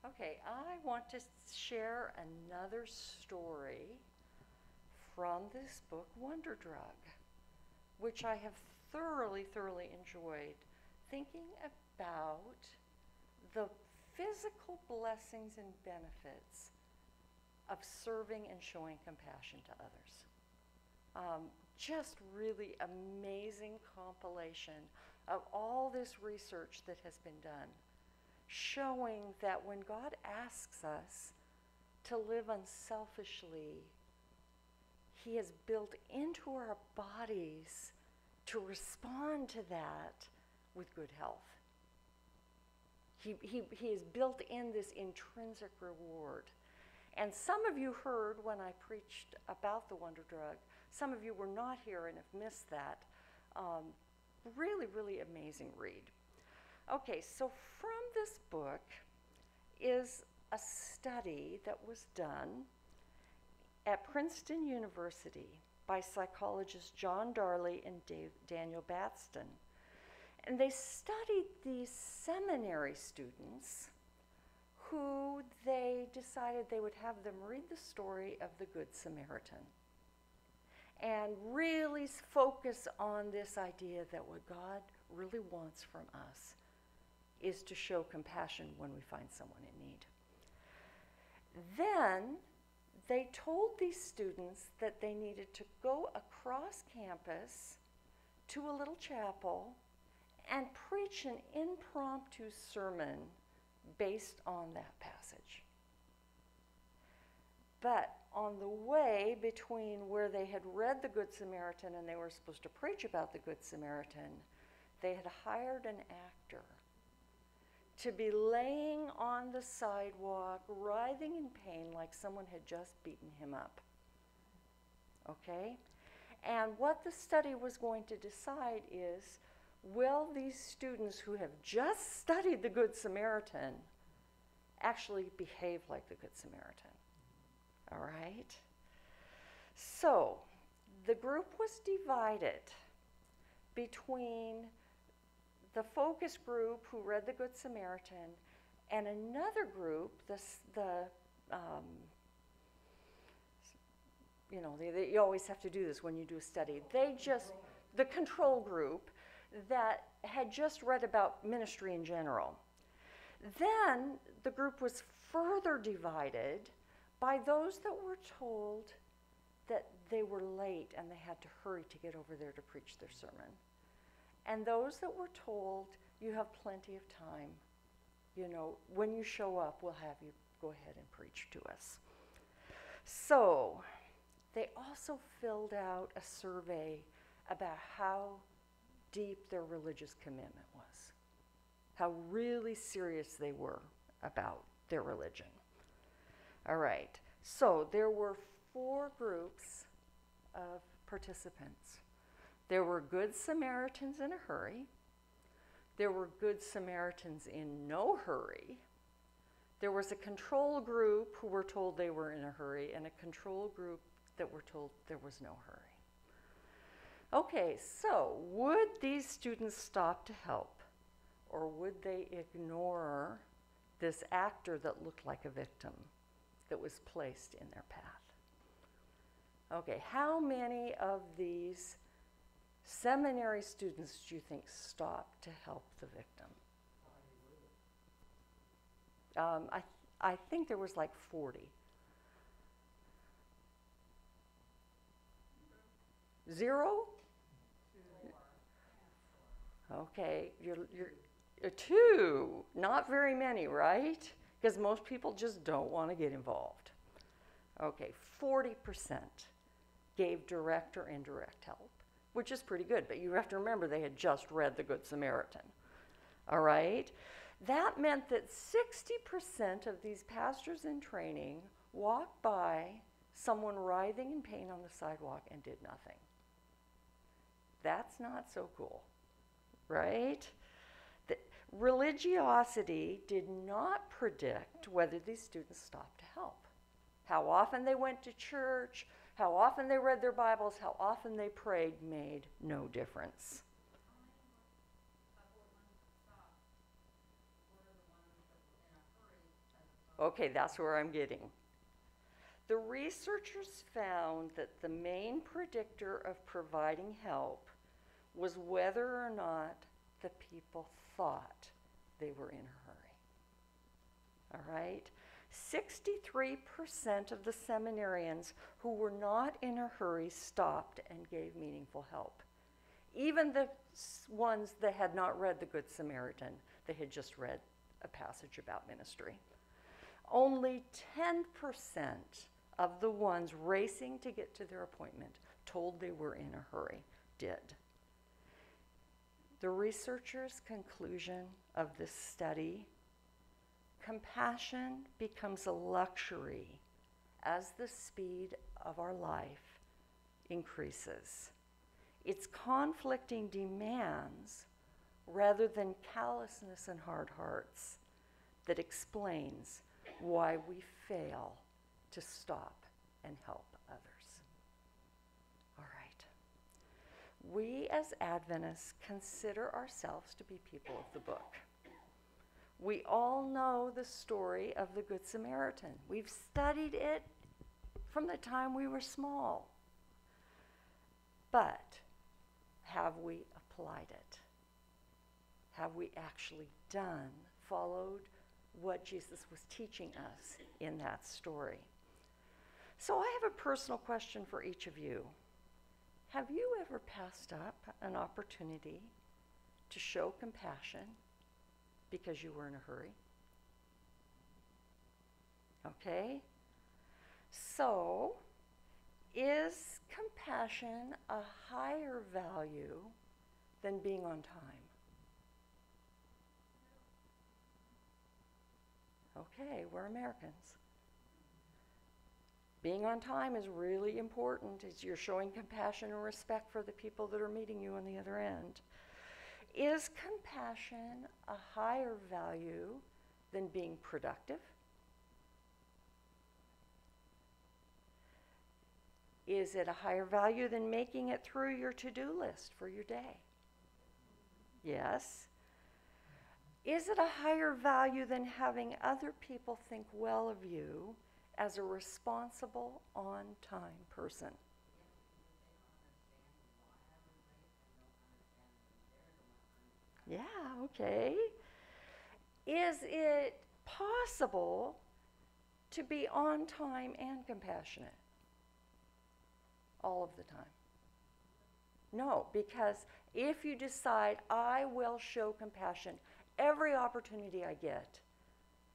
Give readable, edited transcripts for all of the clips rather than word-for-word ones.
Okay, I want to share another story from this book, Wonder Drug, which I have thoroughly, thoroughly enjoyed thinking about the physical blessings and benefits of serving and showing compassion to others. Just really amazing compilation of all this research that has been done, showing that when God asks us to live unselfishly, He has built into our bodies to respond to that with good health. He has built in this intrinsic reward. And some of you heard when I preached about the Wonder Drug. Some of you were not here and have missed that. Really, really amazing read. Okay, so from this book is a study that was done at Princeton University by psychologists John Darley and Daniel Batson. And they studied these seminary students who they decided they would have them read the story of the Good Samaritan and really focus on this idea that what God really wants from us is to show compassion when we find someone in need. Then they told these students that they needed to go across campus to a little chapel and preach an impromptu sermon based on that passage. But on the way between where they had read the Good Samaritan and they were supposed to preach about the Good Samaritan, they had hired an actor to be laying on the sidewalk, writhing in pain like someone had just beaten him up. Okay? And what the study was going to decide is, will these students who have just studied the Good Samaritan actually behave like the Good Samaritan? All right? So, the group was divided between the focus group who read the Good Samaritan and another group, you always have to do this when you do a study. The control group that had just read about ministry in general. Then the group was further divided by those that were told that they were late and they had to hurry to get over there to preach their sermon. And those that were told, you have plenty of time. You know, when you show up, we'll have you go ahead and preach to us. So they also filled out a survey about how deep their religious commitment was, how really serious they were about their religion. All right, so there were 4 groups of participants. There were Good Samaritans in a hurry. There were Good Samaritans in no hurry. There was a control group who were told they were in a hurry, and a control group that were told there was no hurry. Okay, so would these students stop to help, or would they ignore this actor that looked like a victim that was placed in their path? Okay, how many of these seminary students do you think stopped to help the victim? I think there was like 40. 0? Okay, you're 2. Not very many, right? Because most people just don't want to get involved. Okay, 40% gave direct or indirect help, which is pretty good, but you have to remember they had just read the Good Samaritan. All right? That meant that 60% of these pastors in training walked by someone writhing in pain on the sidewalk and did nothing. That's not so cool, right? The religiosity did not predict whether these students stopped to help. How often they went to church, how often they read their Bibles, how often they prayed made no difference. Okay, that's where I'm getting. The researchers found that the main predictor of providing help was whether or not the people thought they were in a hurry. All right? 63% of the seminarians who were not in a hurry stopped and gave meaningful help. Even the ones that had not read the Good Samaritan, they had just read a passage about ministry. Only 10% of the ones racing to get to their appointment told they were in a hurry did. The researchers' conclusion of this study: compassion becomes a luxury as the speed of our life increases. It's conflicting demands rather than callousness and hard hearts that explains why we fail to stop and help others. All right. We as Adventists consider ourselves to be people of the book. We all know the story of the Good Samaritan. We've studied it from the time we were small. But have we applied it? Have we actually followed what Jesus was teaching us in that story? So I have a personal question for each of you. Have you ever passed up an opportunity to show compassion because you were in a hurry? Okay? So, is compassion a higher value than being on time? Okay, we're Americans. Being on time is really important as you're showing compassion and respect for the people that are meeting you on the other end. Is compassion a higher value than being productive? Is it a higher value than making it through your to-do list for your day? Yes. Is it a higher value than having other people think well of you as a responsible, on-time person? Yeah, okay. Is it possible to be on time and compassionate all of the time? No, because if you decide, I will show compassion every opportunity I get,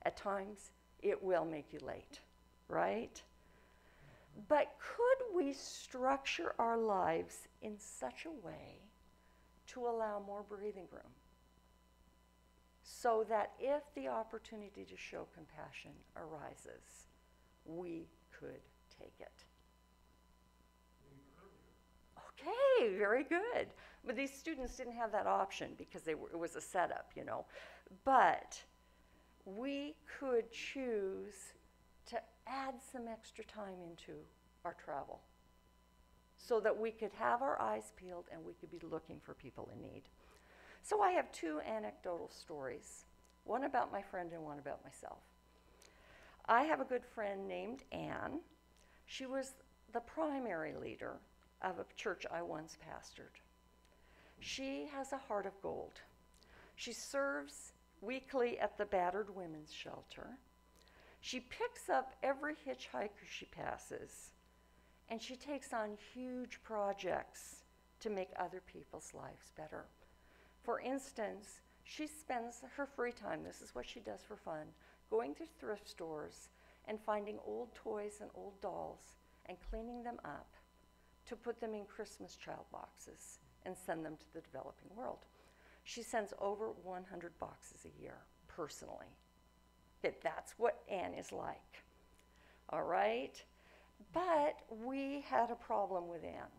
at times it will make you late, right? But could we structure our lives in such a way to allow more breathing room so that if the opportunity to show compassion arises, we could take it? Okay, very good. But these students didn't have that option because it was a setup, you know. But we could choose to add some extra time into our travel so that we could have our eyes peeled and we could be looking for people in need. So I have two anecdotal stories, one about my friend and one about myself. I have a good friend named Anne. She was the primary leader of a church I once pastored. She has a heart of gold. She serves weekly at the battered women's shelter. She picks up every hitchhiker she passes, and she takes on huge projects to make other people's lives better. For instance, she spends her free time, this is what she does for fun, going to thrift stores and finding old toys and old dolls and cleaning them up to put them in Christmas child boxes and send them to the developing world. She sends over 100 boxes a year, personally. Okay, that's what Anne is like, all right? But we had a problem with Anne.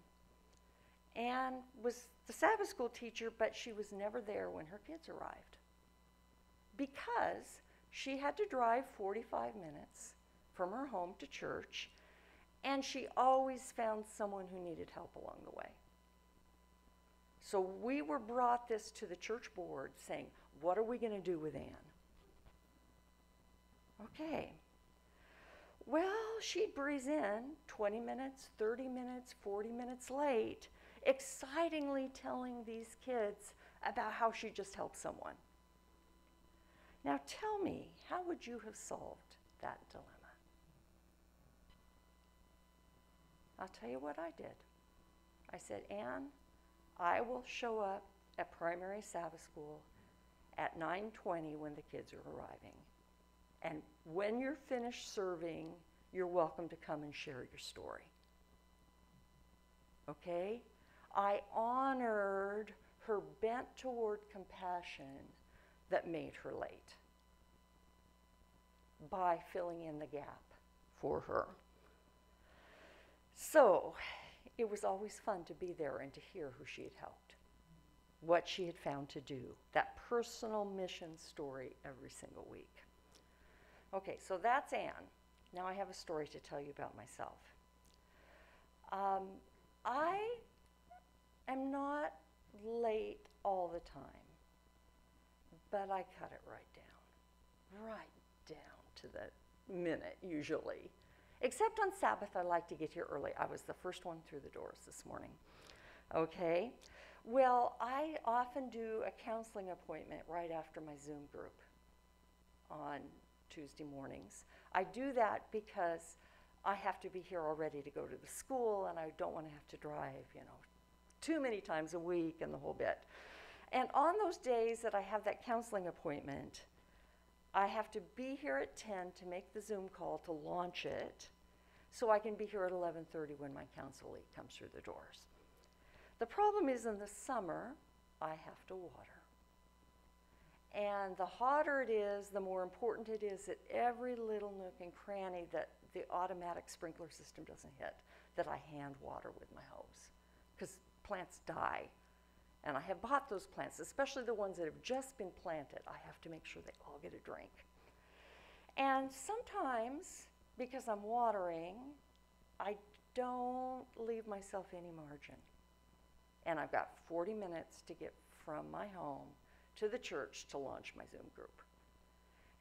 Anne was the Sabbath school teacher, but she was never there when her kids arrived because she had to drive 45 minutes from her home to church, and she always found someone who needed help along the way. So we were brought this to the church board saying, what are we going to do with Anne? Okay. Well, she'd breeze in 20 minutes, 30 minutes, 40 minutes late, excitingly telling these kids about how she just helped someone. Now tell me, how would you have solved that dilemma? I'll tell you what I did. I said, Anne, I will show up at primary Sabbath school at 9:20 when the kids are arriving. And when you're finished serving, you're welcome to come and share your story. Okay? I honored her bent toward compassion that made her late by filling in the gap for her. So it was always fun to be there and to hear who she had helped, what she had found to do, that personal mission story every single week. Okay, so that's Anne. Now I have a story to tell you about myself. I am not late all the time, but I cut it right down to the minute usually. Except on Sabbath, I like to get here early. I was the first one through the doors this morning. Okay, well, I often do a counseling appointment right after my Zoom group on Tuesday mornings. I do that because I have to be here already to go to the school, and I don't want to have to drive, too many times a week and the whole bit. And on those days that I have that counseling appointment, I have to be here at 10 to make the Zoom call to launch it, so I can be here at 11:30 when my counselee comes through the doors. The problem is in the summer, I have to water. And the hotter it is, the more important it is that every little nook and cranny that the automatic sprinkler system doesn't hit, that I hand water with my hose, because plants die. And I have bought those plants, especially the ones that have just been planted. I have to make sure they all get a drink. And sometimes, because I'm watering, I don't leave myself any margin. And I've got 40 minutes to get from my home to the church to launch my Zoom group.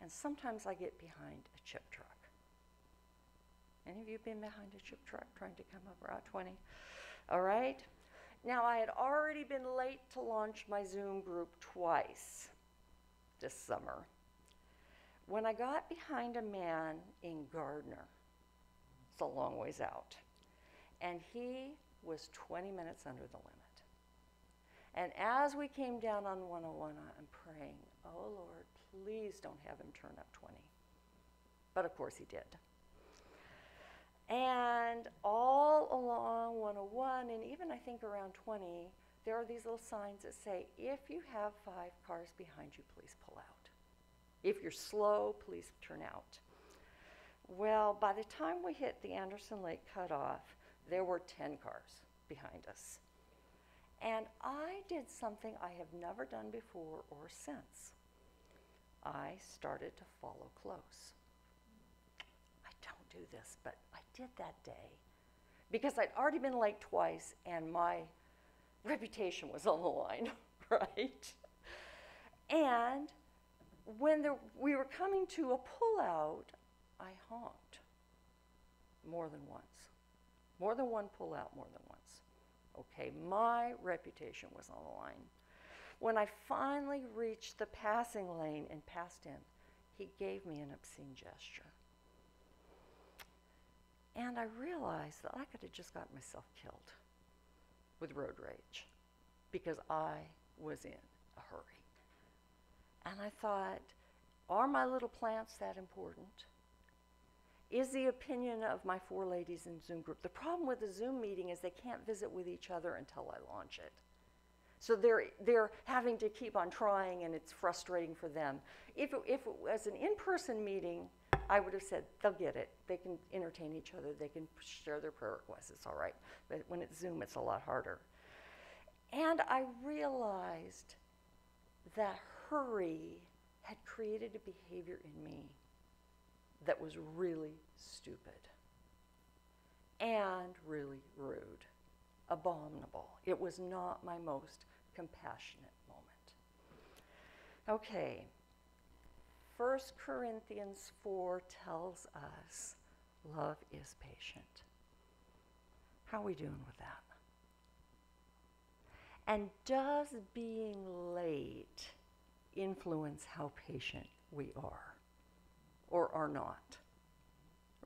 And sometimes I get behind a chip truck. Any of you been behind a chip truck trying to come up Route 20? All right. Now, I had already been late to launch my Zoom group twice this summer. When I got behind a man in Gardner, it's a long ways out, and he was 20 minutes under the limit. And as we came down on 101, I'm praying, oh Lord, please don't have him turn up 20. But of course he did. And all along 101, and even I think around 20, there are these little signs that say, if you have 5 cars behind you, please pull out. If you're slow, please turn out. Well, by the time we hit the Anderson Lake cutoff, there were 10 cars behind us. And I did something I have never done before or since. I started to follow close. I don't do this, but I did that day because I'd already been late twice and my reputation was on the line, right? And when we were coming to a pullout, I honked more than once. More than one pullout, more than once. Okay, my reputation was on the line. When I finally reached the passing lane and passed him, he gave me an obscene gesture. And I realized that I could have just gotten myself killed with road rage because I was in a hurry. And I thought, are my little plants that important? Is the opinion of my 4 ladies in Zoom group? The problem with the Zoom meeting is they can't visit with each other until I launch it. So they're having to keep on trying, and it's frustrating for them. If it was an in-person meeting, I would have said, they'll get it. They can entertain each other. They can share their prayer requests. It's all right. But when it's Zoom, it's a lot harder. And I realized that hurry had created a behavior in me that was really stupid and really rude, abominable. It was not my most compassionate moment. Okay, 1 Corinthians 4 tells us love is patient. How are we doing with that? And does being late influence how patient we are or are not?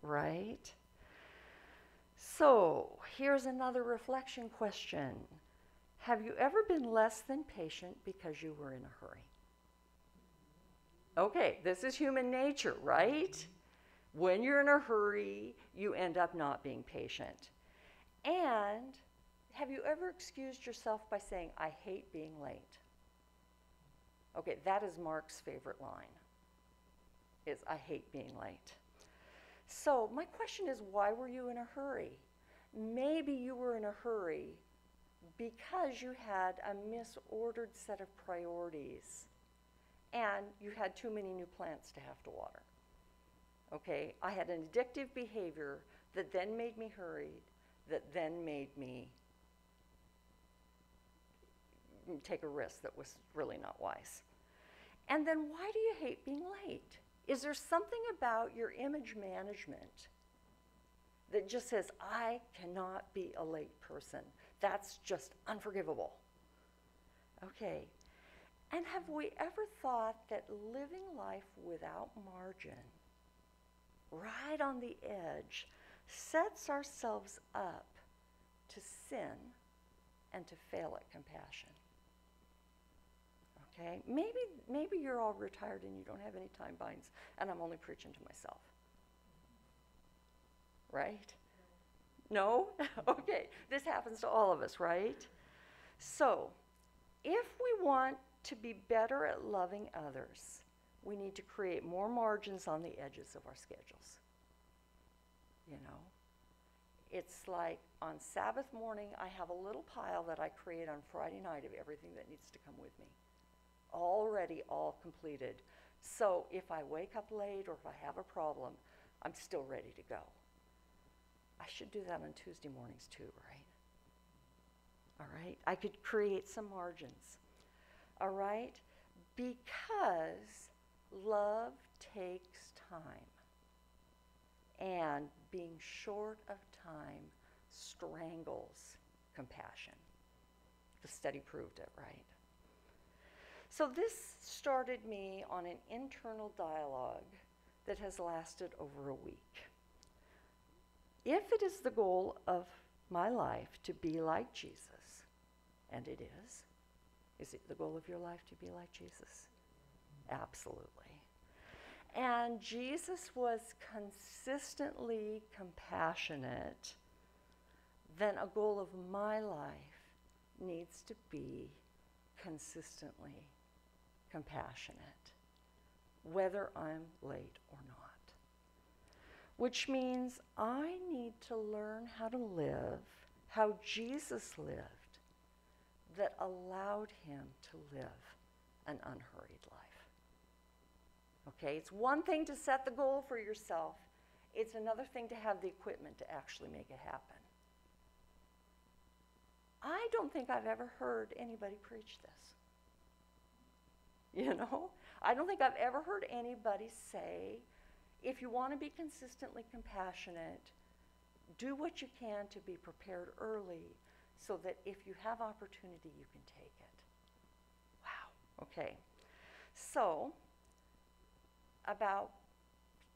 Right? So, here's another reflection question. Have you ever been less than patient because you were in a hurry? Okay, this is human nature, right? When you're in a hurry, you end up not being patient. And have you ever excused yourself by saying, I hate being late? Okay, that is Mark's favorite line, is I hate being late. So my question is, why were you in a hurry? Maybe you were in a hurry because you had a misordered set of priorities and you had too many new plants to have to water. Okay, I had an addictive behavior that then made me hurried, that then made me take a risk that was really not wise. And then why do you hate being late? Is there something about your image management that just says, I cannot be a late person? That's just unforgivable. Okay, and have we ever thought that living life without margin, right on the edge, sets ourselves up to sin and to fail at compassion? Okay, maybe you're all retired and you don't have any time binds, and I'm only preaching to myself. Right? No? Okay, this happens to all of us, right? So, if we want to be better at loving others, we need to create more margins on the edges of our schedules. You know? It's like on Sabbath morning, I have a little pile that I create on Friday night of everything that needs to come with me. Already all completed. So if I wake up late or if I have a problem, I'm still ready to go. I should do that on Tuesday mornings too, right? All right? I could create some margins. All right? Because love takes time. And being short of time strangles compassion. The study proved it, right? So this started me on an internal dialogue that has lasted over a week. If it is the goal of my life to be like Jesus, and it is it the goal of your life to be like Jesus? Absolutely. And Jesus was consistently compassionate, then a goal of my life needs to be consistently compassionate, whether I'm late or not. Which means I need to learn how to live how Jesus lived that allowed him to live an unhurried life. Okay, it's one thing to set the goal for yourself. It's another thing to have the equipment to actually make it happen. I don't think I've ever heard anybody preach this. You know, I don't think I've ever heard anybody say, if you want to be consistently compassionate, do what you can to be prepared early so that if you have opportunity, you can take it. Wow, okay. So, about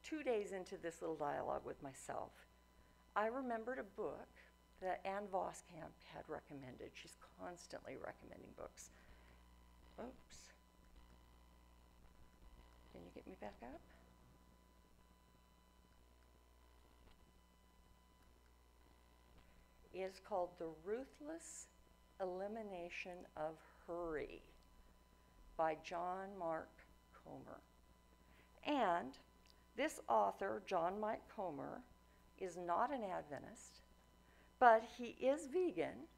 2 days into this little dialogue with myself, I remembered a book that Ann Voskamp had recommended. She's constantly recommending books. Oops. Can you get me back up? It's called The Ruthless Elimination of Hurry by John Mark Comer. And this author, John Mark Comer, is not an Adventist, but he is vegan,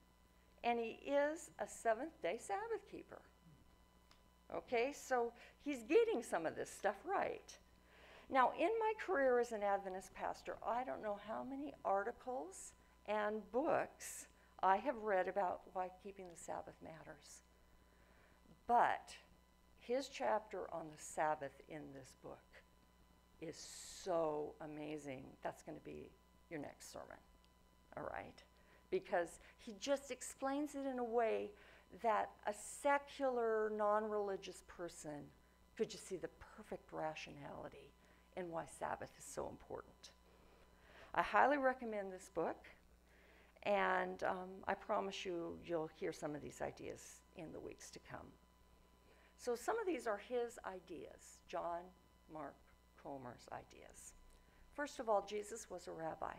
and he is a Seventh-day Sabbath keeper. Okay, so he's getting some of this stuff right. Now, in my career as an Adventist pastor, I don't know how many articles and books I have read about why keeping the Sabbath matters. But his chapter on the Sabbath in this book is so amazing. That's going to be your next sermon, all right? Because he just explains it in a way that a secular, non-religious person could just see the perfect rationality in why Sabbath is so important. I highly recommend this book, and I promise you'll hear some of these ideas in the weeks to come. So some of these are his ideas, John Mark Comer's ideas. First of all, Jesus was a rabbi.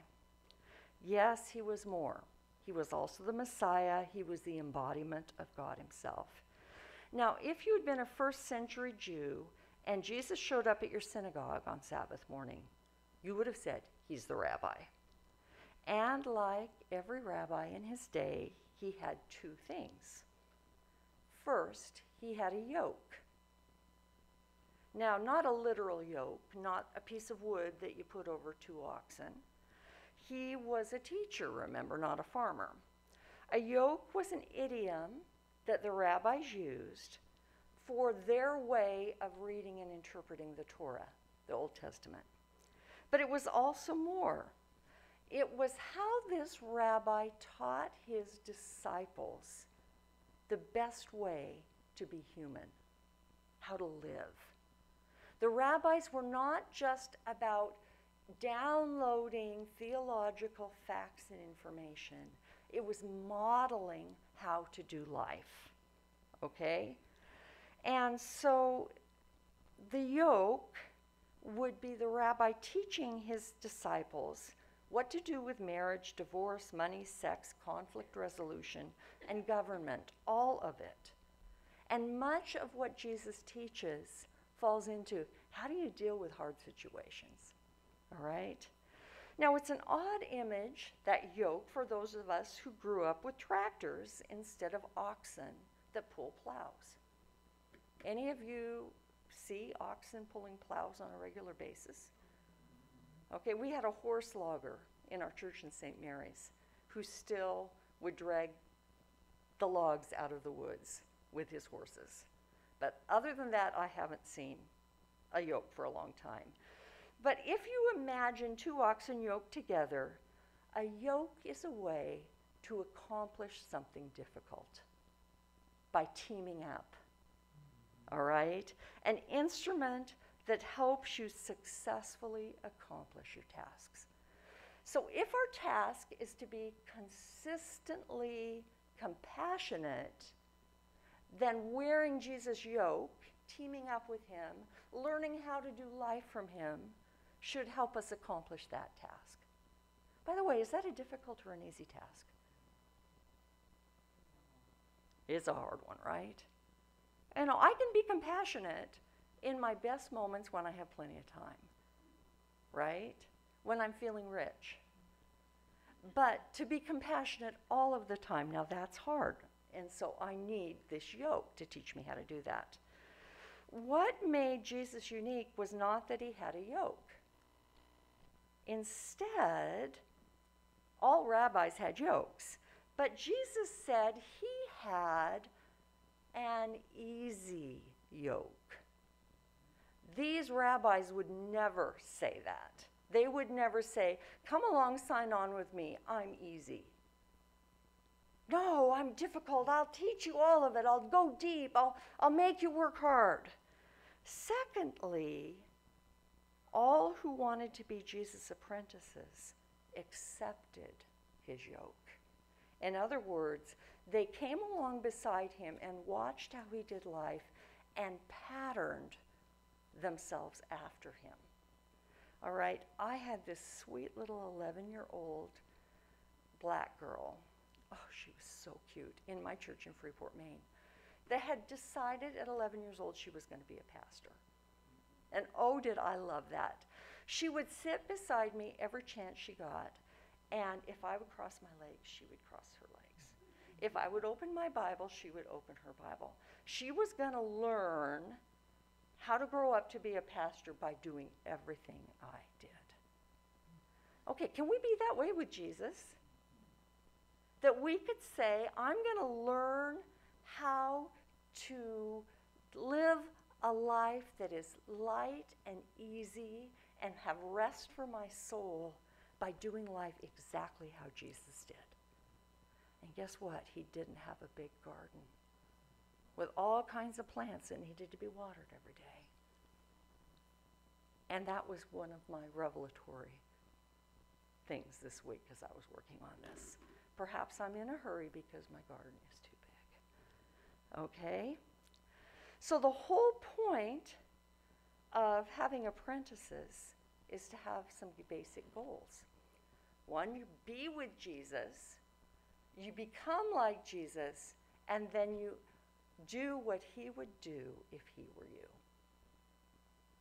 Yes, he was more. He was also the Messiah. He was the embodiment of God himself. Now, if you had been a first century Jew and Jesus showed up at your synagogue on Sabbath morning, you would have said, he's the rabbi. And like every rabbi in his day, he had two things. First, he had a yoke. Now, not a literal yoke, not a piece of wood that you put over two oxen. He was a teacher, remember, not a farmer. A yoke was an idiom that the rabbis used for their way of reading and interpreting the Torah, the Old Testament. But it was also more. It was how this rabbi taught his disciples the best way to be human, how to live. The rabbis were not just about downloading theological facts and information. It was modeling how to do life, okay? And so the yoke would be the rabbi teaching his disciples what to do with marriage, divorce, money, sex, conflict resolution, and government, all of it. And much of what Jesus teaches falls into how do you deal with hard situations, all right? Now, it's an odd image, that yoke, for those of us who grew up with tractors instead of oxen that pull plows. Any of you see oxen pulling plows on a regular basis? Okay, we had a horse logger in our church in St. Mary's who still would drag the logs out of the woods with his horses. But other than that, I haven't seen a yoke for a long time. But if you imagine two oxen yoked together, a yoke is a way to accomplish something difficult by teaming up, all right? An instrument that helps you successfully accomplish your tasks. So if our task is to be consistently compassionate, then wearing Jesus' yoke, teaming up with him, learning how to do life from him, should help us accomplish that task. By the way, is that a difficult or an easy task? It's a hard one, right? And I can be compassionate in my best moments when I have plenty of time, right? When I'm feeling rich. But to be compassionate all of the time, now that's hard. And so I need this yoke to teach me how to do that. What made Jesus unique was not that he had a yoke. Instead, all rabbis had yokes. But Jesus said he had an easy yoke. These rabbis would never say that. They would never say, come along, sign on with me, I'm easy. No, I'm difficult, I'll teach you all of it, I'll go deep, I'll make you work hard. Secondly, all who wanted to be Jesus' apprentices accepted his yoke. In other words, they came along beside him and watched how he did life and patterned themselves after him. All right, I had this sweet little 11-year-old black girl. Oh, she was so cute, in my church in Freeport, Maine, that had decided at 11 years old she was going to be a pastor. And oh, did I love that. She would sit beside me every chance she got, and if I would cross my legs, she would cross her legs. If I would open my Bible, she would open her Bible. She was going to learn how to grow up to be a pastor by doing everything I did. Okay, can we be that way with Jesus? That we could say, I'm going to learn how to live a life that is light and easy and have rest for my soul by doing life exactly how Jesus did. And guess what? He didn't have a big garden with all kinds of plants that needed to be watered every day. And that was one of my revelatory things this week as I was working on this. Perhaps I'm in a hurry because my garden is too big. Okay? So the whole point of having apprentices is to have some basic goals. One, you be with Jesus, you become like Jesus, and then you do what he would do if he were you.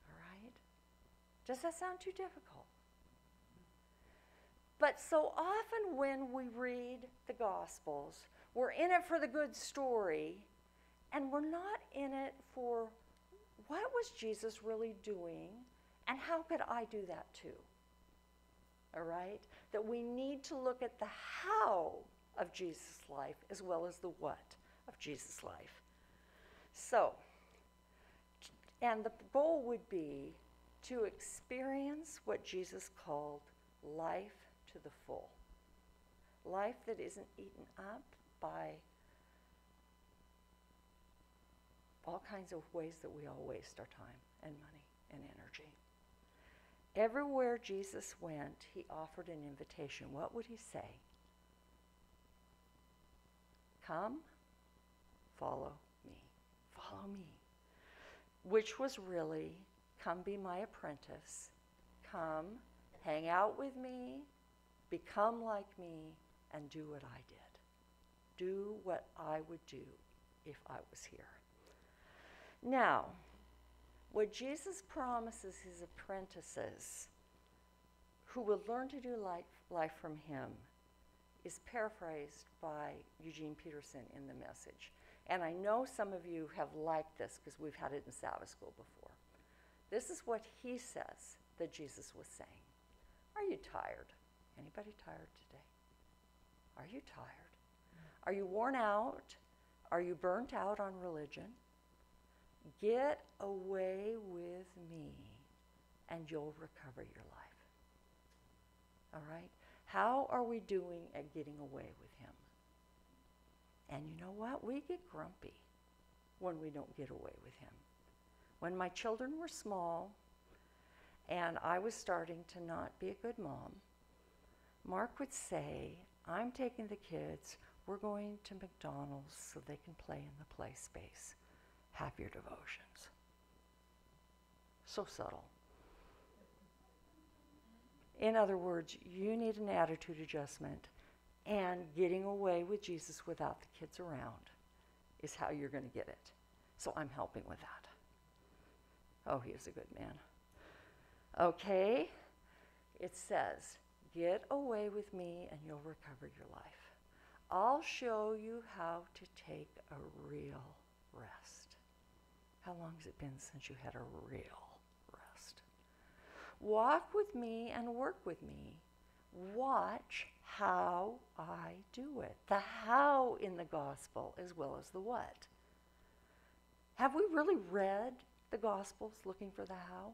All right? Does that sound too difficult? But so often when we read the Gospels, we're in it for the good story, and we're not in it for what was Jesus really doing, and how could I do that too? All right? That we need to look at the how of Jesus' life as well as the what of Jesus' life. So, and the goal would be to experience what Jesus called life to the full. Life that isn't eaten up by all kinds of ways that we all waste our time and money and energy. Everywhere Jesus went, he offered an invitation. What would he say? Come, follow me. Follow me. Which was really, come be my apprentice. Come, hang out with me, become like me, and do what I did. Do what I would do if I was here. Now, what Jesus promises his apprentices who will learn to do life from him is paraphrased by Eugene Peterson in the Message. And I know some of you have liked this because we've had it in Sabbath school before. This is what he says that Jesus was saying. Are you tired? Anybody tired today? Are you tired? Are you worn out? Are you burnt out on religion? Get away with me and you'll recover your life. All right? How are we doing at getting away with him? And you know what? We get grumpy when we don't get away with him. When my children were small and I was starting to not be a good mom, Mark would say, I'm taking the kids, we're going to McDonald's so they can play in the play space. Have your devotions. So subtle. In other words, you need an attitude adjustment, and getting away with Jesus without the kids around is how you're going to get it. So I'm helping with that. Oh, he is a good man. Okay, it says, get away with me and you'll recover your life. I'll show you how to take a real rest. How long has it been since you had a real rest? Walk with me and work with me. Watch how I do it. The how in the gospel as well as the what. Have we really read the Gospels looking for the how?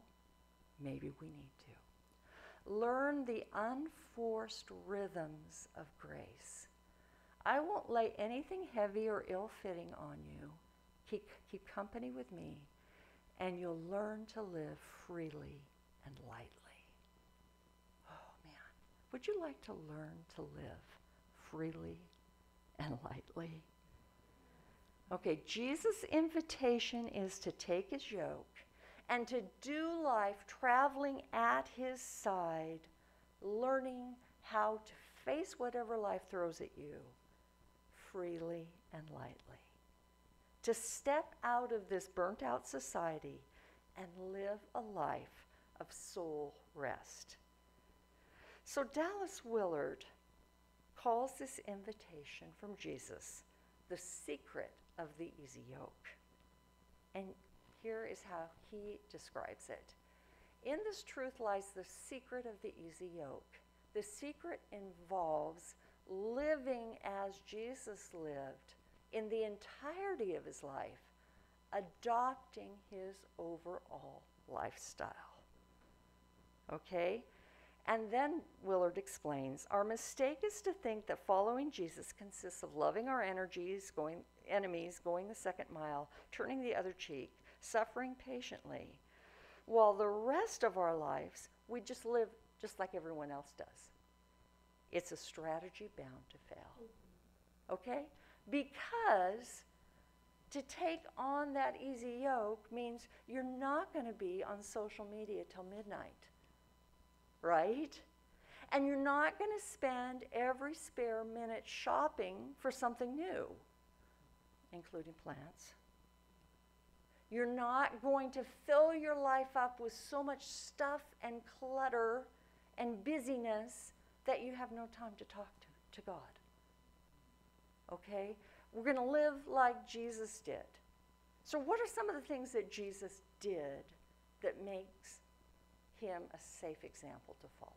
Maybe we need to. Learn the unforced rhythms of grace. I won't lay anything heavy or ill-fitting on you. Keep company with me, and you'll learn to live freely and lightly. Oh, man. Would you like to learn to live freely and lightly? Okay, Jesus' invitation is to take his yoke and to do life traveling at his side, learning how to face whatever life throws at you freely and lightly. To step out of this burnt out society and live a life of soul rest. So Dallas Willard calls this invitation from Jesus the secret of the easy yoke. And here is how he describes it. In this truth lies the secret of the easy yoke. The secret involves living as Jesus lived in the entirety of his life, adopting his overall lifestyle. Okay? And then Willard explains, our mistake is to think that following Jesus consists of loving our enemies, going the second mile, turning the other cheek, suffering patiently, while the rest of our lives, we just live just like everyone else does. It's a strategy bound to fail. Okay? Because to take on that easy yoke means you're not going to be on social media till midnight. Right? And you're not going to spend every spare minute shopping for something new, including plants. You're not going to fill your life up with so much stuff and clutter and busyness that you have no time to talk to God. Okay? We're going to live like Jesus did. So what are some of the things that Jesus did that makes him a safe example to follow?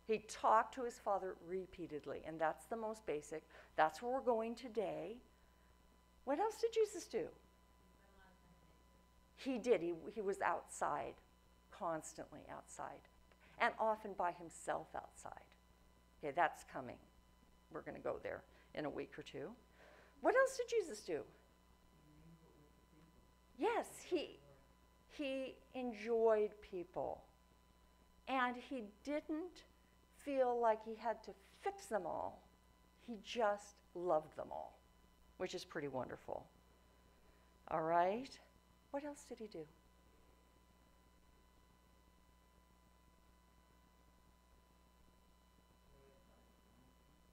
He talked to his Father repeatedly, and that's the most basic. That's where we're going today. What else did Jesus do? He did. He was outside, constantly outside, and often by himself outside. Okay, that's coming. We're going to go there in a week or two. What else did Jesus do? Yes, he enjoyed people, and he didn't feel like he had to fix them all. He just loved them all, which is pretty wonderful. All right? What else did he do?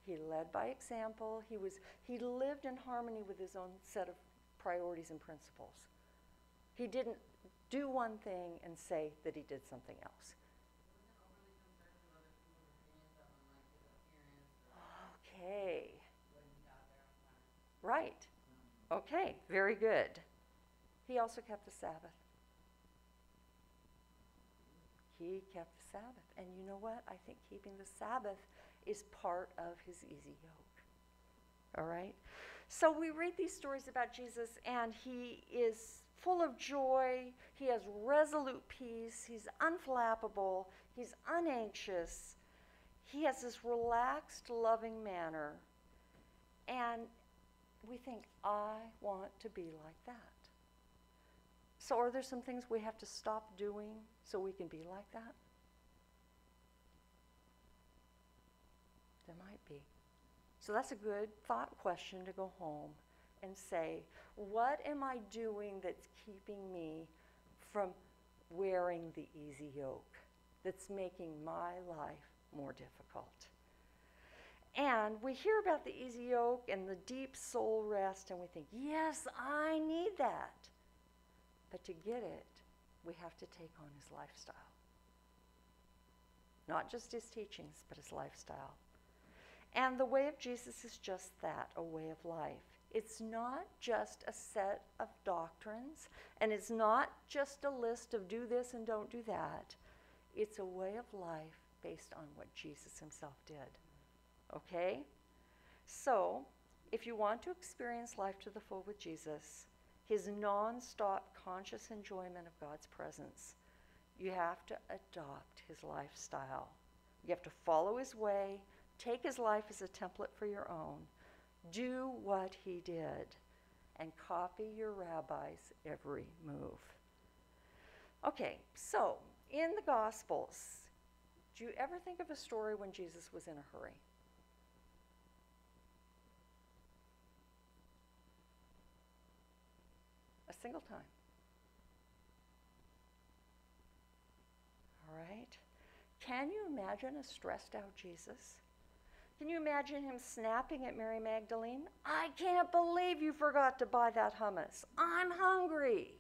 He led by example. He lived in harmony with his own set of priorities and principles. He didn't do one thing and say that he did something else. Okay. Right. Okay, very good. He also kept the Sabbath. He kept the Sabbath. And you know what? I think keeping the Sabbath is part of his easy yoke. All right? So we read these stories about Jesus, and he is full of joy. He has resolute peace. He's unflappable. He's unanxious. He has this relaxed, loving manner. And we think, I want to be like that. So are there some things we have to stop doing so we can be like that? There might be. So that's a good thought question to go home and say, what am I doing that's keeping me from wearing the easy yoke, that's making my life more difficult? And we hear about the easy yoke and the deep soul rest, and we think, yes, I need that. But to get it, we have to take on his lifestyle. Not just his teachings, but his lifestyle. And the way of Jesus is just that, a way of life. It's not just a set of doctrines, and it's not just a list of do this and don't do that. It's a way of life based on what Jesus himself did. Okay? So, if you want to experience life to the full with Jesus, his non-stop conscious enjoyment of God's presence, you have to adopt his lifestyle. You have to follow his way, take his life as a template for your own, do what he did, and copy your rabbi's every move. Okay, so in the Gospels, do you ever think of a story when Jesus was in a hurry? A single time. All right. Can you imagine a stressed out Jesus? Can you imagine him snapping at Mary Magdalene? I can't believe you forgot to buy that hummus. I'm hungry.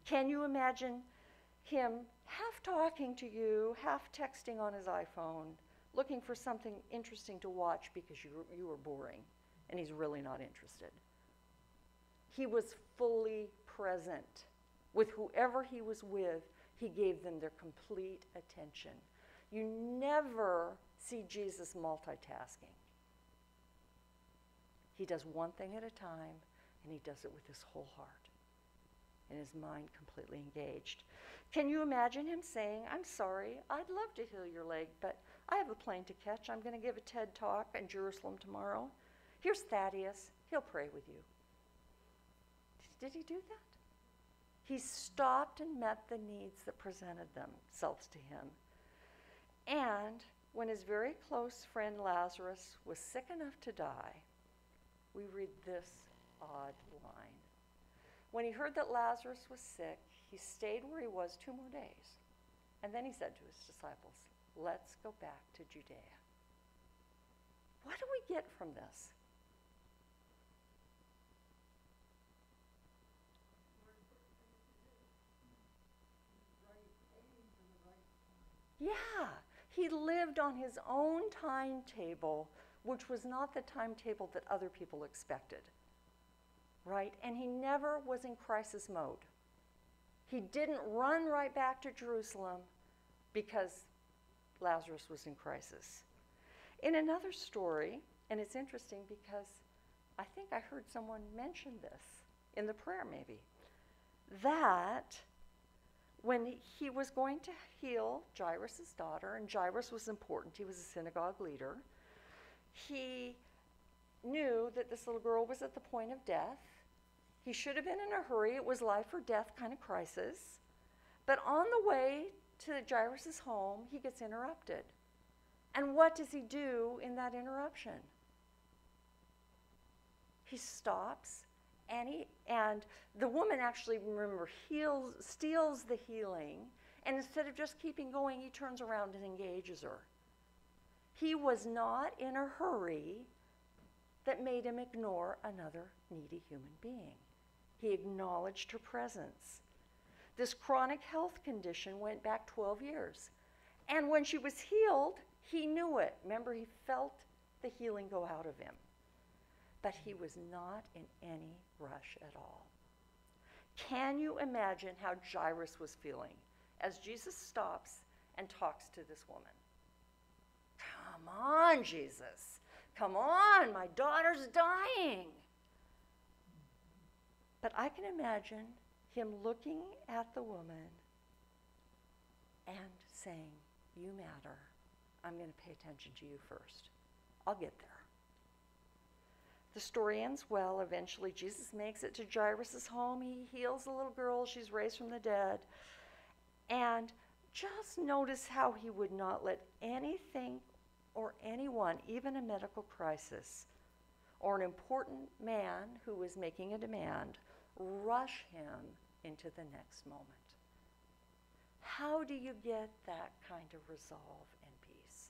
Can you imagine him half talking to you, half texting on his iPhone, looking for something interesting to watch because you were boring, and he's really not interested? He was fully present. With whoever he was with, he gave them their complete attention. You never see Jesus multitasking. He does one thing at a time, And he does it with his whole heart and his mind completely engaged. Can you imagine him saying, I'm sorry, I'd love to heal your leg, but I have a plane to catch. I'm going to give a TED talk in Jerusalem tomorrow. Here's Thaddeus. He'll pray with you. Did he do that? He stopped and met the needs that presented themselves to him. And when his very close friend Lazarus was sick enough to die, we read this odd line. When he heard that Lazarus was sick, he stayed where he was 2 more days. And then he said to his disciples, let's go back to Judea. What do we get from this? Yeah, he lived on his own timetable, which was not the timetable that other people expected, right? And he never was in crisis mode. He didn't run right back to Jerusalem because Lazarus was in crisis. In another story, and it's interesting because I think I heard someone mention this in the prayer maybe, that when he was going to heal Jairus' daughter, and Jairus was important, he was a synagogue leader, he knew that this little girl was at the point of death. He should have been in a hurry. It was life or death kind of crisis. But on the way to Jairus' home, he gets interrupted. And what does he do in that interruption? He stops, and the woman actually, remember, steals the healing, and instead of just keeping going, he turns around and engages her. He was not in a hurry that made him ignore another needy human being. He acknowledged her presence. This chronic health condition went back 12 years. And when she was healed, he knew it. Remember, he felt the healing go out of him. But he was not in any rush at all. Can you imagine how Jairus was feeling as Jesus stops and talks to this woman? Come on, Jesus. Come on, my daughter's dying. But I can imagine him looking at the woman and saying, you matter. I'm going to pay attention to you first. I'll get there. The story ends well. Eventually, Jesus makes it to Jairus' home. He heals the little girl. She's raised from the dead. And just notice how he would not let anything or anyone, even a medical crisis, or an important man who was making a demand, rush him into the next moment. How do you get that kind of resolve and peace?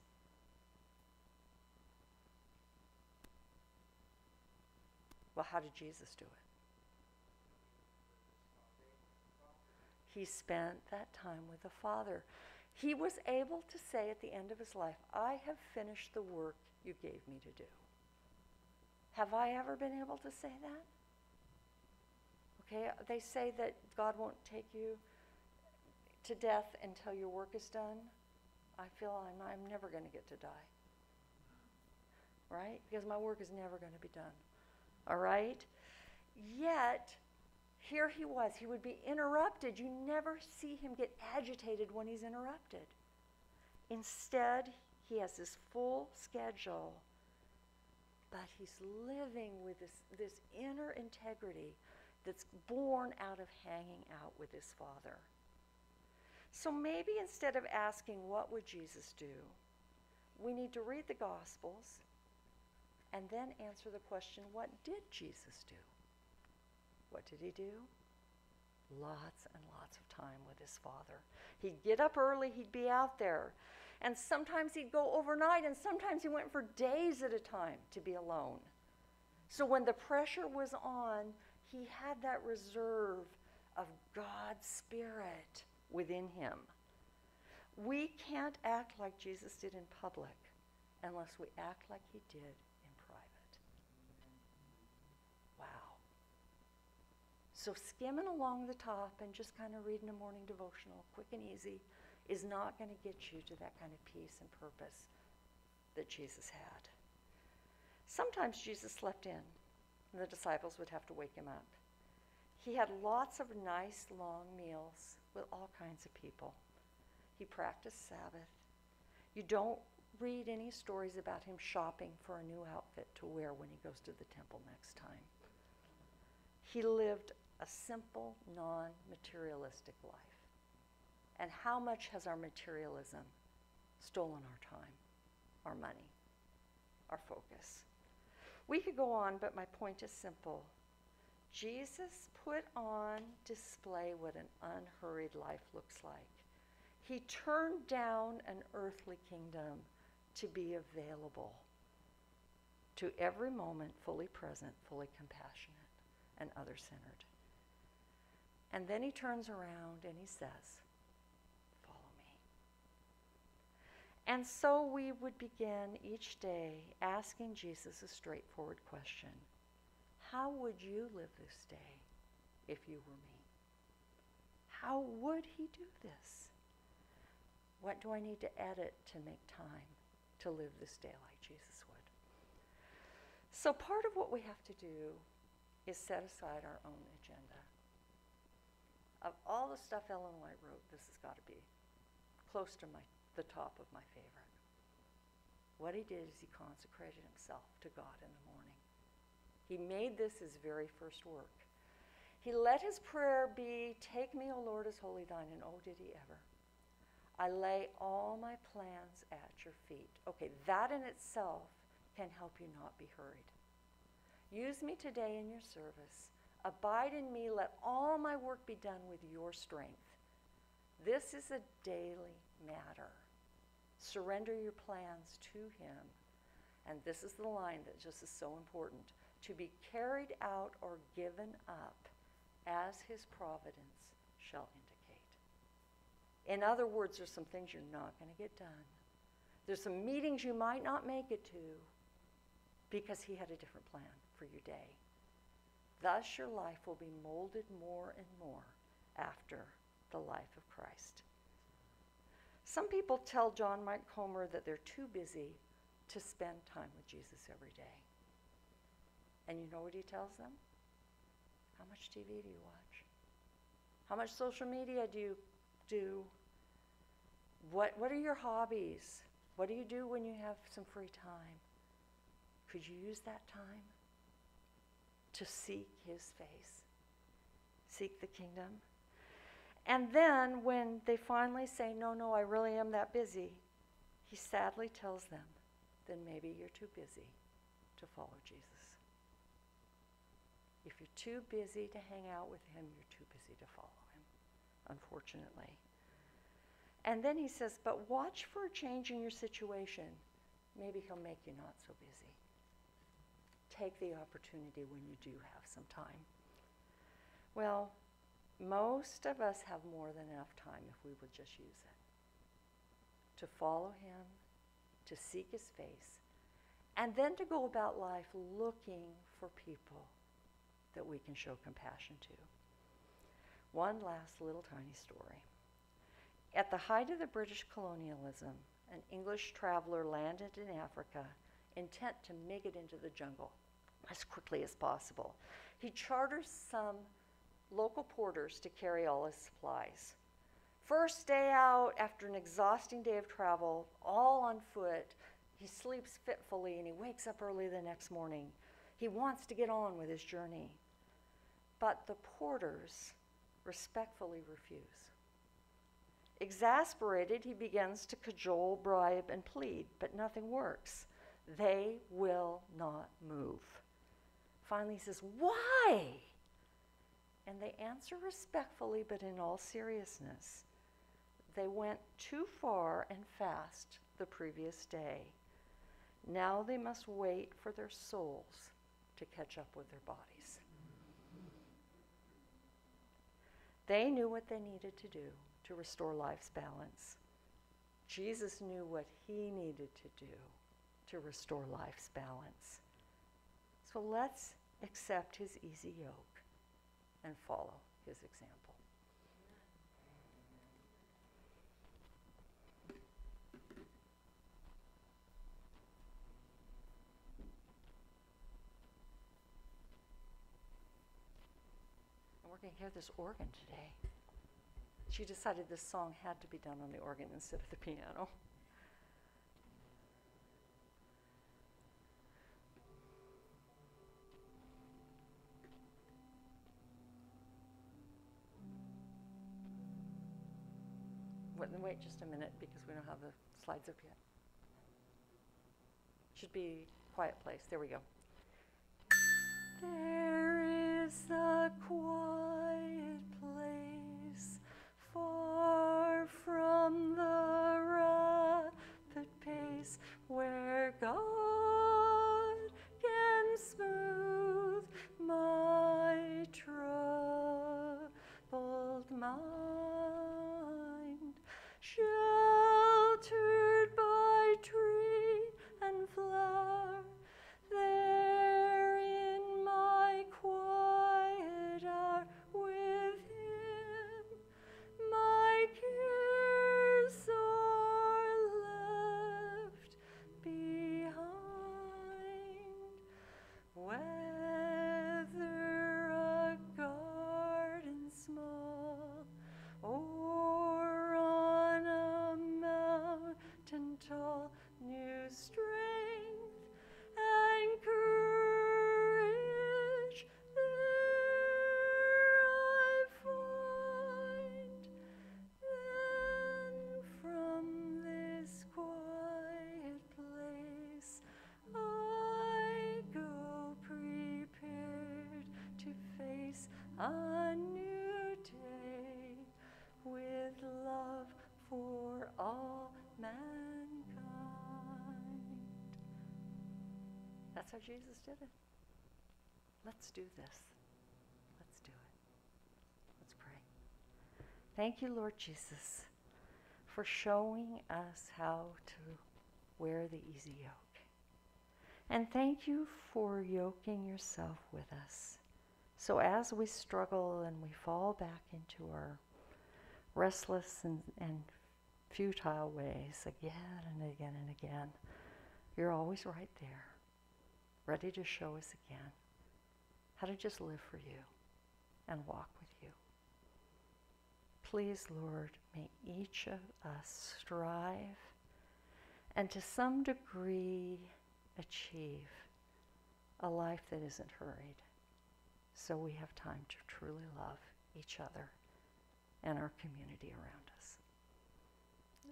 Well, how did Jesus do it? He spent that time with the Father. He was able to say at the end of his life, I have finished the work you gave me to do. Have I ever been able to say that? Okay, they say that God won't take you to death until your work is done. I feel I'm never going to get to die. Right? Because my work is never going to be done. All right? Yet, here he was. He would be interrupted. You never see him get agitated when he's interrupted. Instead, he has this full schedule, but he's living with this inner integrity that's born out of hanging out with his Father. So maybe instead of asking, what would Jesus do, we need to read the Gospels and then answer the question, what did Jesus do? What did he do? Lots and lots of time with his Father. He'd get up early, he'd be out there. And sometimes he'd go overnight, and sometimes he went for days at a time to be alone. So when the pressure was on, he had that reserve of God's Spirit within him. We can't act like Jesus did in public unless we act like he did in private. Wow. So skimming along the top and just kind of reading a morning devotional, quick and easy, is not going to get you to that kind of peace and purpose that Jesus had. Sometimes Jesus slept in. and the disciples would have to wake him up. He had lots of nice long meals with all kinds of people. He practiced Sabbath. You don't read any stories about him shopping for a new outfit to wear when he goes to the temple next time. He lived a simple, non-materialistic life. And how much has our materialism stolen our time, our money, our focus? We could go on, but my point is simple. Jesus put on display what an unhurried life looks like. He turned down an earthly kingdom to be available to every moment, fully present, fully compassionate, and other-centered. And then he turns around and he says, "Follow me." And so we would begin each day asking Jesus a straightforward question. How would you live this day if you were me? How would he do this? What do I need to edit to make time to live this day like Jesus would? So part of what we have to do is set aside our own agenda. Of all the stuff Ellen White wrote, this has got to be close to the top of my favorite. What he did is he consecrated himself to God in the morning. He made this his very first work. He let his prayer be, "Take me, O Lord, as wholly thine," and oh, did he ever. I lay all my plans at your feet. Okay, that in itself can help you not be hurried. Use me today in your service. Abide in me. Let all my work be done with your strength. This is a daily matter. Surrender your plans to him. And this is the line that just is so important. To be carried out or given up as his providence shall indicate. In other words, there's some things you're not going to get done. There's some meetings you might not make it to because he had a different plan for your day. Thus your life will be molded more and more after the life of Christ. Some people tell John Mike Comer that they're too busy to spend time with Jesus every day. And you know what he tells them? How much TV do you watch? How much social media do you do? What are your hobbies? What do you do when you have some free time? Could you use that time to seek his face? Seek the kingdom? And then when they finally say, no, I really am that busy, he sadly tells them, then maybe you're too busy to follow Jesus. If you're too busy to hang out with him, you're too busy to follow him, unfortunately. And then he says, but watch for a change in your situation. Maybe he'll make you not so busy. Take the opportunity when you do have some time. Well, most of us have more than enough time if we would just use it. To follow him, to seek his face, and then to go about life looking for people that we can show compassion to. One last little tiny story. At the height of the British colonialism, an English traveler landed in Africa, intent to make it into the jungle as quickly as possible. He charters some local porters to carry all his supplies. First day out, after an exhausting day of travel, all on foot, he sleeps fitfully and he wakes up early the next morning. He wants to get on with his journey. But the porters respectfully refuse. Exasperated, he begins to cajole, bribe, and plead, but nothing works. They will not move. Finally, he says, "Why?" And they answer respectfully, but in all seriousness. They went too far and fast the previous day. Now they must wait for their souls to catch up with their bodies. They knew what they needed to do to restore life's balance. Jesus knew what he needed to do to restore life's balance. So let's accept his easy yoke and follow his example. going to hear this organ today. She decided this song had to be done on the organ instead of the piano. Wait just a minute because we don't have the slides up yet. Should be quiet place. There we go. There is a quiet place far from the rapid pace where God can smooth my troubled mind. Sheltered by tree and flower, there in my quiet hour with Him, my cares are left behind. Whether a garden small or on a mountain tall, new strength and courage there I find. Then from this quiet place I go prepared to face a new day with love for all mankind. That's how Jesus did it. Let's do this. Let's do it. Let's pray. Thank you, Lord Jesus, for showing us how to wear the easy yoke. And thank you for yoking yourself with us. So as we struggle and we fall back into our restless and futile ways again and again and again, you're always right there, ready to show us again how to just live for you and walk with you. Please, Lord, may each of us strive and to some degree achieve a life that isn't hurried, so we have time to truly love each other and our community around us.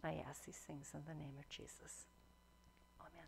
I ask these things in the name of Jesus. Amen.